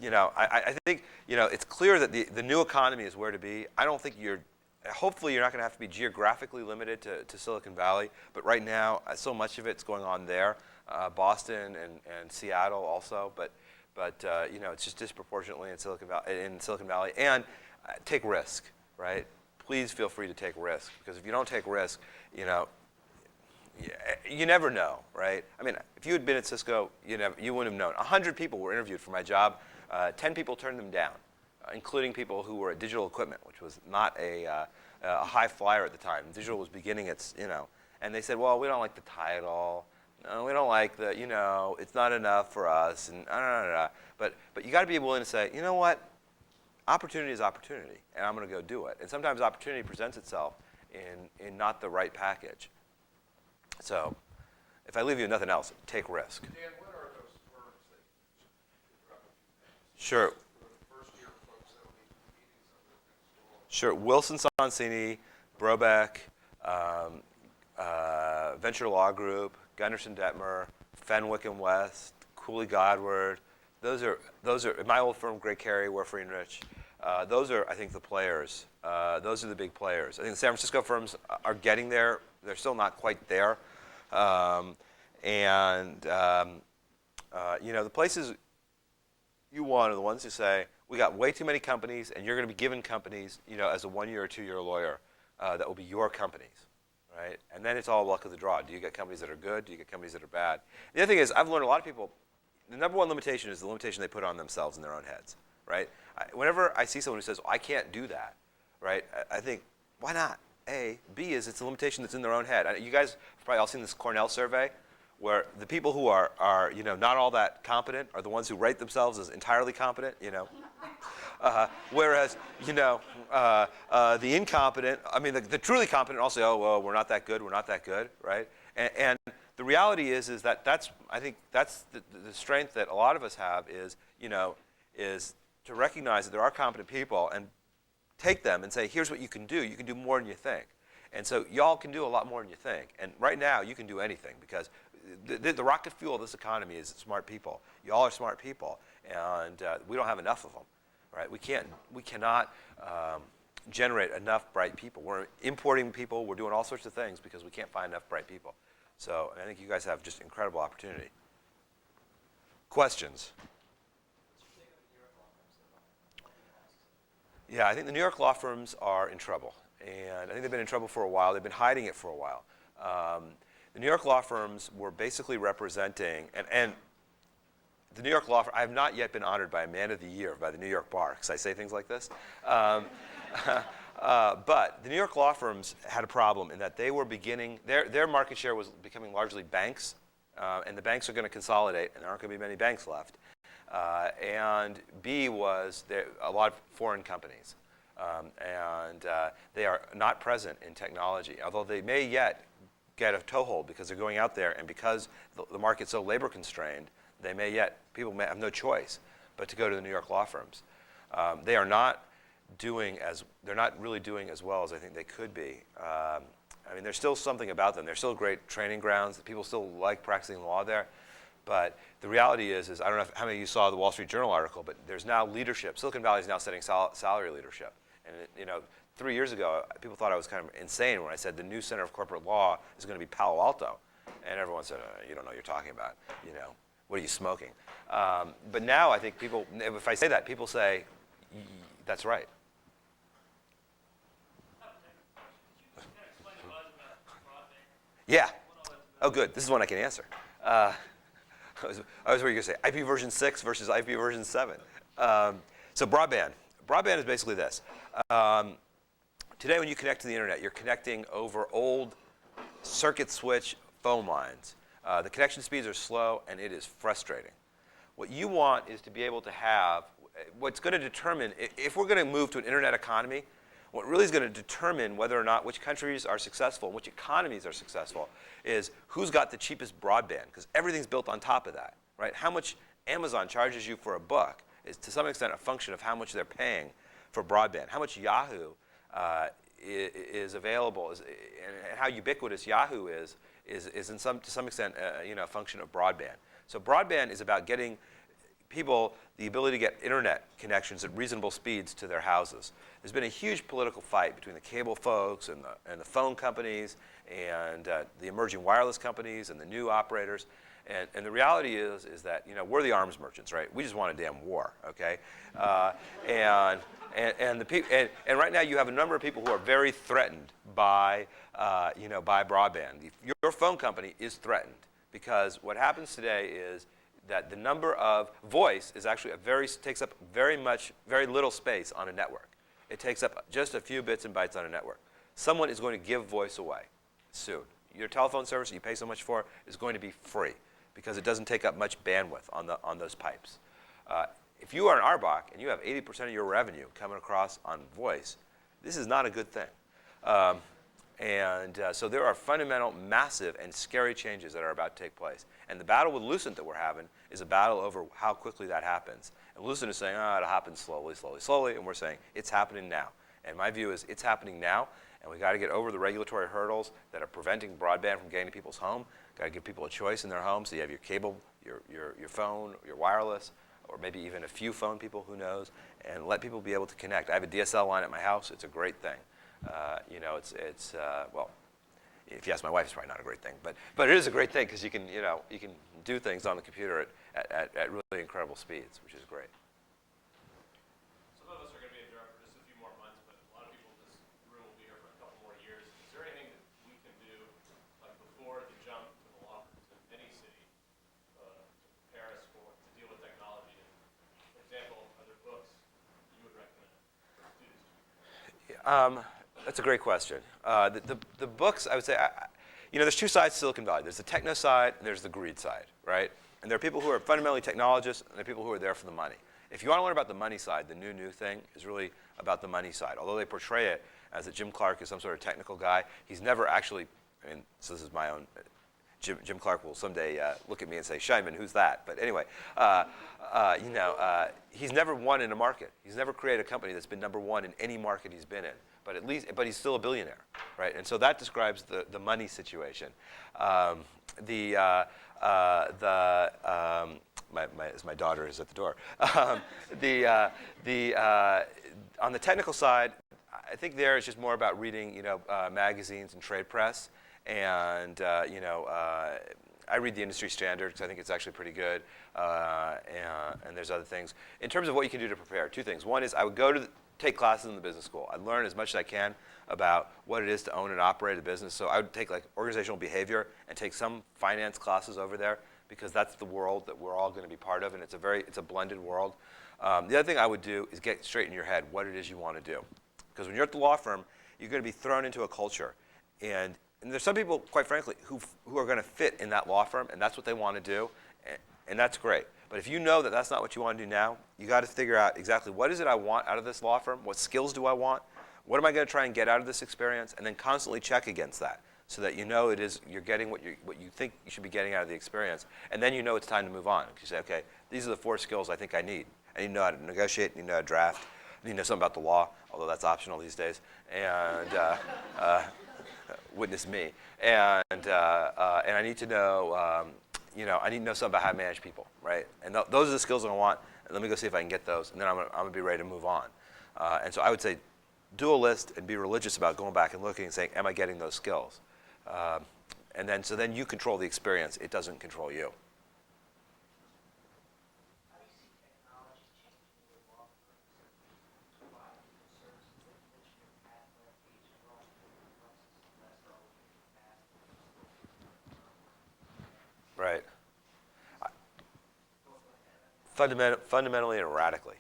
Speaker 2: I think, it's clear that the new economy is where to be. I don't think hopefully you're not going to have to be geographically limited to Silicon Valley. But right now, so much of it's going on there, Boston and Seattle also. But it's just disproportionately in Silicon Valley. And take risk, right? Please feel free to take risk, because if you don't take risk, you never know, right? I mean, if you had been at Cisco, you wouldn't have known. 100 people were interviewed for my job. 10 people turned them down, including people who were at Digital Equipment, which was not a high flyer at the time. Digital was beginning its, and they said, well, we don't like the title. No, we don't like the, it's not enough for us, and But you got to be willing to say, you know what? Opportunity is opportunity, and I'm going to go do it. And sometimes opportunity presents itself in not the right package. So if I leave you with nothing else, take risk.
Speaker 3: Dan, what are those firms that you mentioned?
Speaker 2: Sure.
Speaker 3: For the first year folks that will be meetings on the next fall.
Speaker 2: Sure. Wilson Sonsini, Broadband, Venture Law Group, Gunderson Detmer, Fenwick and West, Cooley Godward. Those are my old firm, Gray Carey, Warfrey and Rich. Those are, I think, the players. Those are the big players. I think the San Francisco firms are getting there. They're still not quite there. The places you want are the ones who say, we got way too many companies, and you're going to be given companies, as a 1-year or 2-year lawyer, that will be your companies, right? And then it's all luck of the draw. Do you get companies that are good? Do you get companies that are bad? The other thing is, I've learned a lot of people, the number one limitation is the limitation they put on themselves in their own heads, right? Whenever I see someone who says, I can't do that, right, I think, why not? A. B is it's a limitation that's in their own head. You guys have probably all seen this Cornell survey where the people who are not all that competent are the ones who rate themselves as entirely competent, whereas, the incompetent, the truly competent also say, oh, well, we're not that good, right? And the reality is that I think that's the strength that a lot of us have is to recognize that there are competent people and take them and say, here's what you can do. You can do more than you think. And so y'all can do a lot more than you think. And right now, you can do anything because the rocket fuel of this economy is smart people. Y'all are smart people, and we don't have enough of them, right? We cannot generate enough bright people. We're importing people. We're doing all sorts of things because we can't find enough bright people. So I think you guys have just incredible opportunity. Questions? Yeah, I think the New York law firms are in trouble. And I think they've been in trouble for a while. They've been hiding it for a while. The New York law firms were basically representing, and the New York law firm, I have not yet been honored by a Man of the Year by the New York Bar, because I say things like this. But the New York law firms had a problem in that they were beginning, their market share was becoming largely banks, and the banks are going to consolidate, and there aren't going to be many banks left. And B was a lot of foreign companies. And they are not present in technology, although they may yet get a toehold because they're going out there, and because the market's so labor constrained, people may have no choice but to go to the New York law firms. They're not really doing as well as I think they could be. There's still something about them. They're still great training grounds. People still like practicing law there. But the reality is I don't know how many of you saw the Wall Street Journal article, but there's now leadership. Silicon Valley is now setting salary leadership. And 3 years ago, people thought I was kind of insane when I said the new center of corporate law is going to be Palo Alto. And everyone said, you don't know what you're talking about. What are you smoking? But now I think people, if I say that, people say, that's right. Yeah. Oh, good. This is one I can answer. I was worried you were going to say IP version 6 versus IP version 7. So broadband. Broadband is basically this. Today when you connect to the internet, you're connecting over old circuit switch phone lines. The connection speeds are slow, and it is frustrating. What you want is to be able to have, what's going to determine, if we're going to move to an internet economy, What really is going to determine whether or not which countries are successful and which economies are successful is who's got the cheapest broadband, because everything's built on top of that, right? How much Amazon charges you for a book is to some extent a function of how much they're paying for broadband. How much Yahoo is available, and how ubiquitous Yahoo is in to some extent a function of broadband. So broadband is about getting people the ability to get internet connections at reasonable speeds to their houses. There's been a huge political fight between the cable folks and the phone companies and the emerging wireless companies and the new operators. And the reality is that we're the arms merchants, right? We just want a damn war, okay? And right now you have a number of people who are very threatened by by broadband. Your phone company is threatened because what happens today is that the number of voice is actually takes up very little space on a network. It takes up just a few bits and bytes on a network. Someone is going to give voice away soon. Your telephone service that you pay so much for is going to be free because it doesn't take up much bandwidth on those pipes. If you are an RBOC and you have 80% of your revenue coming across on voice, this is not a good thing. So there are fundamental, massive, and scary changes that are about to take place. And the battle with Lucent that we're having is a battle over how quickly that happens. And Lucent is saying, it'll happen slowly, slowly, slowly. And we're saying, it's happening now. And my view is, it's happening now. And we've got to get over the regulatory hurdles that are preventing broadband from getting to people's home. Got to give people a choice in their home. So you have your cable, your phone, your wireless, or maybe even a few phone people, who knows, and let people be able to connect. I have a DSL line at my house. It's a great thing. Well, if you ask my wife, it's probably not a great thing, but it is a great thing because you can do things on the computer at really incredible speeds, which is great.
Speaker 4: Some of us are going to be in Europe for just a few more months, but a lot of people in this room will be here for a couple more years. Is there anything that we can do, like before the jump to the law firms in any city, to prepare us to deal with technology? And, for example, are there books you would recommend for students?
Speaker 2: That's a great question. The books, I would say, there's two sides to Silicon Valley. There's the techno side and there's the greed side, right? And there are people who are fundamentally technologists and there are people who are there for the money. If you want to learn about the money side, the new thing is really about the money side. Although they portray it as that Jim Clark is some sort of technical guy, he's never actually, so this is my own, Jim Clark will someday look at me and say, Scheinman, who's that? But anyway, he's never won in a market. He's never created a company that's been number one in any market he's been in. But he's still a billionaire, right? And so that describes the money situation. As my daughter is at the door. On the technical side, I think there is just more about reading, magazines and trade press, and I read the industry standard because I think it's actually pretty good, and there's other things. In terms of what you can do to prepare, two things. One is I would take classes in the business school. I'd learn as much as I can about what it is to own and operate a business. So I would take like organizational behavior and take some finance classes over there because that's the world that we're all going to be part of, and it's a blended world. The other thing I would do is get straight in your head what it is you want to do. Because when you're at the law firm, you're going to be thrown into a culture. And there's some people, quite frankly, who are going to fit in that law firm, and that's what they want to do, and that's great. But if you know that that's not what you want to do now, you got to figure out exactly what is it I want out of this law firm, what skills do I want, what am I going to try and get out of this experience, and then constantly check against that so that you're getting what you think you should be getting out of the experience, and then you know it's time to move on. You say, okay, these are the 4 skills I think I need. I need to know how to negotiate, I need to know how to draft, I need to know something about the law, although that's optional these days, and witness me. And I need to know, I need to know something about how to manage people, right? And those are the skills I want. And let me go see if I can get those, and then I'm gonna be ready to move on. And so I would say, do a list and be religious about going back and looking and saying, am I getting those skills? And then you control the experience. It doesn't control you.
Speaker 5: How do you see technology changing the law firms and providing the services that you mentioned in past web page and law process less relevant in the past?
Speaker 2: Right. Fundamentally and erratically.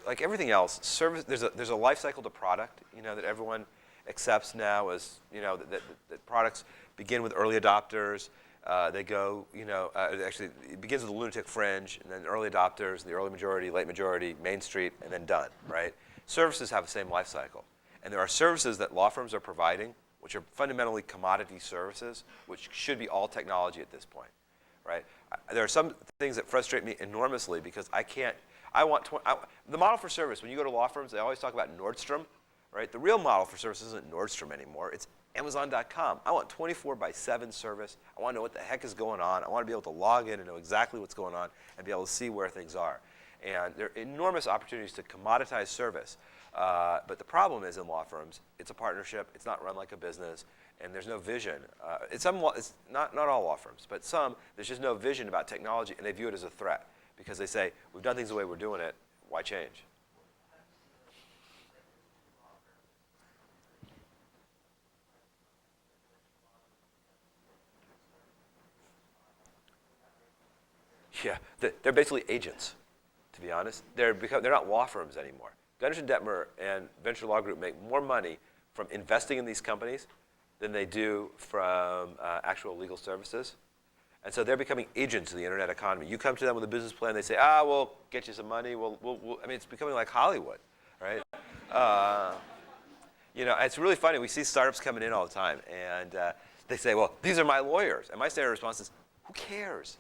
Speaker 2: Like everything else, service. There's a life cycle to product, that everyone accepts now as, that products begin with early adopters. They go, actually, it begins with the lunatic fringe, and then early adopters, the early majority, late majority, Main Street, and then done, right? Services have the same life cycle. And there are services that law firms are providing, which are fundamentally commodity services, which should be all technology at this point, right? There are some things that frustrate me enormously because the model for service, when you go to law firms, they always talk about Nordstrom, right? The real model for service isn't Nordstrom anymore. It's Amazon.com. I want 24/7 service. I want to know what the heck is going on. I want to be able to log in and know exactly what's going on and be able to see where things are. And there are enormous opportunities to commoditize service. But the problem is in law firms, it's a partnership. It's not run like a business. And there's no vision. It's not all law firms, but some, there's just no vision about technology, and they view it as a threat because they say, we've done things the way we're doing it. Why change? Yeah, they're basically agents, to be honest. They're not law firms anymore. Gunderson Detmer and Venture Law Group make more money from investing in these companies than they do from actual legal services. And so they're becoming agents of the internet economy. You come to them with a business plan, they say, we'll get you some money. It's becoming like Hollywood, right? It's really funny. We see startups coming in all the time, and they say, well, these are my lawyers. And my standard response is, who cares,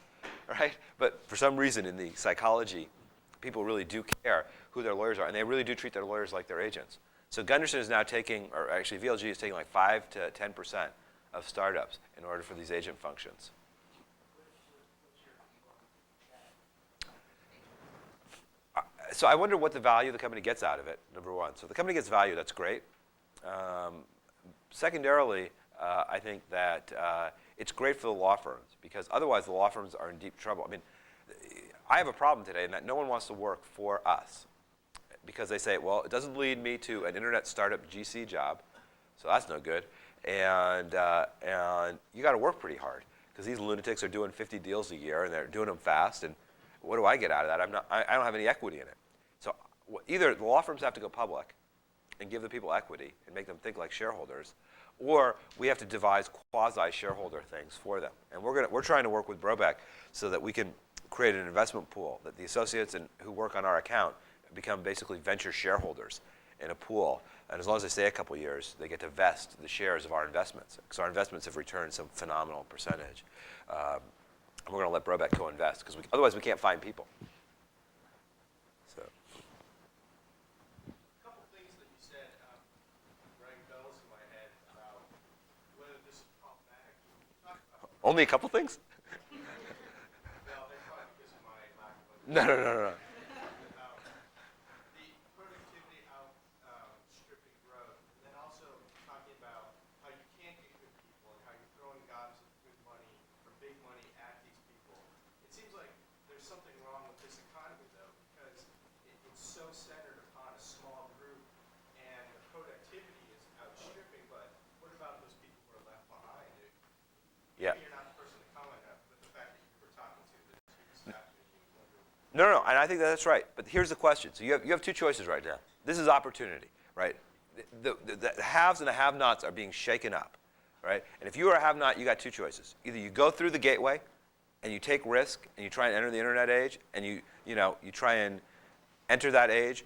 Speaker 2: right? But for some reason in the psychology, people really do care who their lawyers are, and they really do treat their lawyers like their agents. So Gunderson is now taking, or actually VLG is taking like 5 to 10% of startups in order for these agent functions. So I wonder what the value the company gets out of it, number one. So if the company gets value, that's great. Secondarily, I think that it's great for the law firms because otherwise the law firms are in deep trouble. I mean, I have a problem today in that no one wants to work for us because they say, well, it doesn't lead me to an internet startup GC job, so that's no good. And you got to work pretty hard because these lunatics are doing 50 deals a year and they're doing them fast. And what do I get out of that? I don't have any equity in it. So either the law firms have to go public and give the people equity and make them think like shareholders, or we have to devise quasi-shareholder things for them. And we're trying to work with Broadband so that we can create an investment pool that the associates who work on our account become basically venture shareholders in a pool. And as long as they stay a couple years, they get to vest the shares of our investments because our investments have returned some phenomenal percentage. And we're going to let Broadband co-invest because otherwise we can't find people. So.
Speaker 4: A couple things that you said rang bells in my head about whether this is problematic.
Speaker 2: Only a couple things?
Speaker 4: Well, that's probably because of my lack of
Speaker 2: No.
Speaker 4: the productivity outstripping growth, and then also talking about how you can't get good people and how you're throwing gobs of good money or big money at these people. It seems like there's something wrong with this economy, though, because it's so centered upon a small group, and the productivity is outstripping. But what about those people who are left behind?
Speaker 2: Yeah.
Speaker 4: Maybe you're not the person to comment on, but the fact that you were talking to the staff and you wonder.
Speaker 2: No, and I think that's right. But here's the question. So you have two choices right now. This is opportunity, right? The haves and the have-nots are being shaken up, right? And if you are a have-not, you got two choices. Either you go through the gateway and you take risk and you try and enter the internet age and you try and enter that age,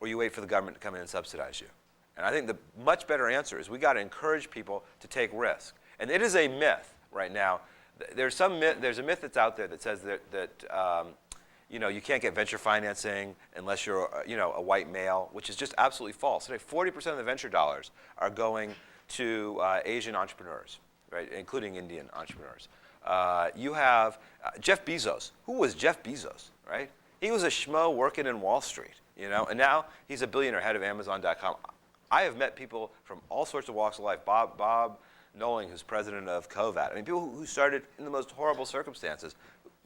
Speaker 2: or you wait for the government to come in and subsidize you. And I think the much better answer is we got to encourage people to take risk. And it is a myth right now. There's a myth that's out there that says that you can't get venture financing unless you're a white male, which is just absolutely false. Today, 40% of the venture dollars are going to Asian entrepreneurs, right, including Indian entrepreneurs. You have Jeff Bezos. Who was Jeff Bezos, right? He was a schmo working in Wall Street, and now he's a billionaire head of Amazon.com. I have met people from all sorts of walks of life. Bob Knowling, who's president of Covat. I mean, people who started in the most horrible circumstances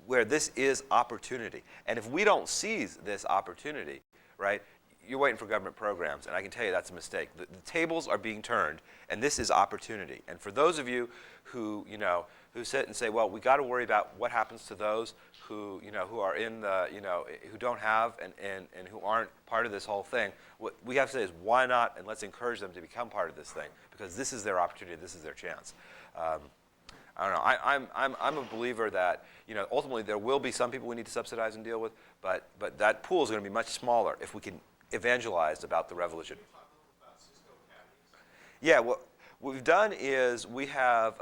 Speaker 2: where this is opportunity. And if we don't seize this opportunity, right, you're waiting for government programs, and I can tell you that's a mistake. The tables are being turned, and this is opportunity. And for those of you who sit and say, well, we got to worry about what happens to those who are in the, who don't have and who aren't part of this whole thing, what we have to say is why not, and let's encourage them to become part of this thing, because this is their opportunity, this is their chance. I don't know. I'm a believer that ultimately there will be some people we need to subsidize and deal with, but that pool is going to be much smaller if we can evangelize about the revolution.
Speaker 4: Can you talk a little about Cisco
Speaker 2: Yeah, what we've done is we have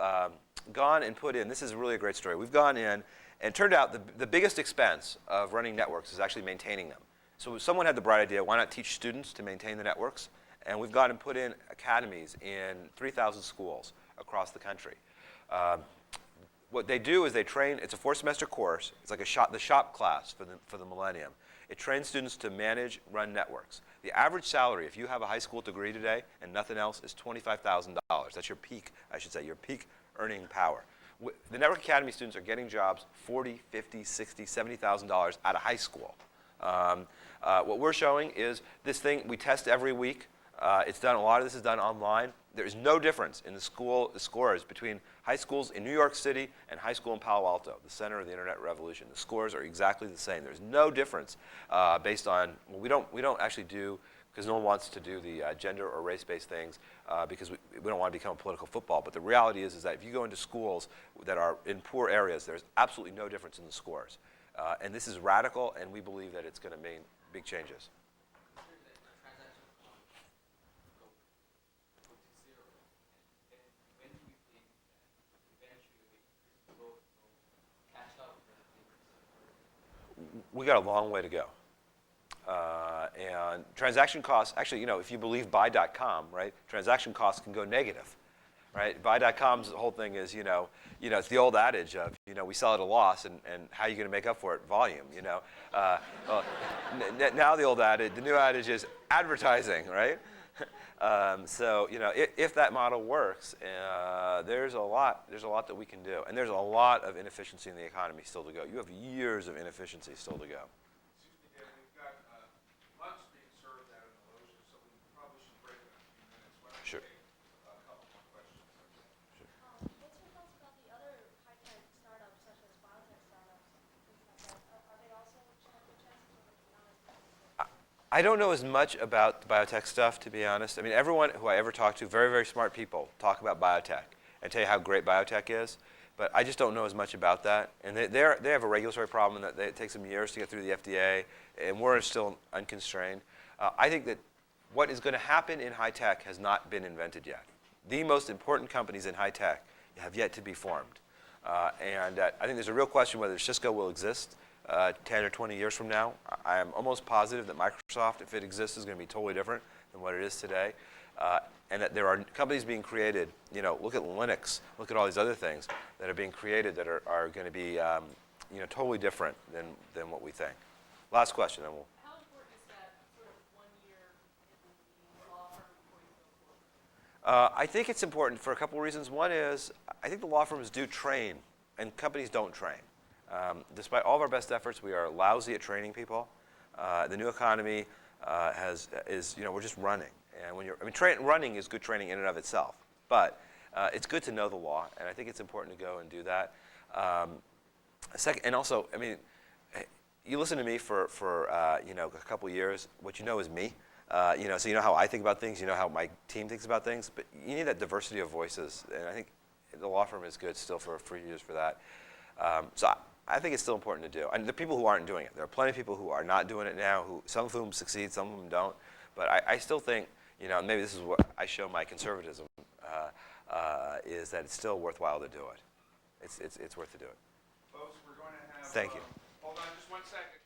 Speaker 2: gone and put in, this is really a great story. We've gone in and turned out the biggest expense of running networks is actually maintaining them. So someone had the bright idea, why not teach students to maintain the networks? And we've gone and put in academies in 3,000 schools across the country. What they do is they train, it's a 4-semester course, it's like the shop class for the millennium. It trains students to manage, run networks. The average salary, if you have a high school degree today and nothing else, is $25,000. That's your peak, I should say, your peak earning power. The Network Academy students are getting jobs $40,000, $50,000, $60,000, $70,000 out of high school. What we're showing is this thing we test every week. It's done. A lot of this is done online. There is no difference in the scores between high schools in New York City and high school in Palo Alto, the center of the internet revolution. The scores are exactly the same. There's no difference based on. Well, we don't actually do, because no one wants to do the gender or race-based things because we don't want to become a political football. But the reality is that if you go into schools that are in poor areas, there's absolutely no difference in the scores. And this is radical, and we believe that it's going to mean big changes. We got a long way to go. And transaction costs, actually, if you believe buy.com, right, transaction costs can go negative, right? Buy.com's whole thing is, it's the old adage of, we sell at a loss, and how are you going to make up for it? Volume, Well, now the new adage is advertising, right? So, if that model works, there's a lot that we can do. And there's a lot of inefficiency in the economy still to go. You have years of inefficiency still to go.
Speaker 3: Excuse me, Dan, we've got lunch being served out in the loges, so we probably should break in a few minutes. Why don't we
Speaker 2: Sure.
Speaker 3: take a couple more questions?
Speaker 6: What's your thoughts about the other high-tech startups, such as biotech startups, things like that? Are they also taking chances, or not as much?
Speaker 2: I don't know as much about the biotech stuff, to be honest. I mean, everyone who I ever talk to, very, very smart people, talk about biotech and tell you how great biotech is. But I just don't know as much about that. And they have a regulatory problem that it takes them years to get through the FDA, and we're still unconstrained. I think that what is going to happen in high tech has not been invented yet. The most important companies in high tech have yet to be formed. And I think there's a real question whether Cisco will exist 10 or 20 years from now. I am almost positive that Microsoft, if it exists, is going to be totally different than what it is today. And that there are companies being created, look at Linux, look at all these other things that are being created that are going to be, totally different than what we think. Last question, then we'll.
Speaker 7: How important is that sort of 1 year in the law firm before you go forward?
Speaker 2: I think it's important for a couple of reasons. One is, I think the law firms do train, and companies don't train. Despite all of our best efforts, we are lousy at training people. The new economy we're just running. And running is good training in and of itself. But it's good to know the law, and I think it's important to go and do that. And also, you listen to me for a couple of years. What you know is me. So you know how I think about things. You know how my team thinks about things. But you need that diversity of voices, and I think the law firm is good still for years for that. So I think it's still important to do. And the people who aren't doing it, there are plenty of people who are not doing it now. Some of whom succeed, some of them don't. But I still think, maybe this is what I show my conservatism is that it's still worthwhile to do it. It's worth to do it.
Speaker 3: Folks, we're going to have.
Speaker 2: Thank you.
Speaker 3: Hold on just 1 second.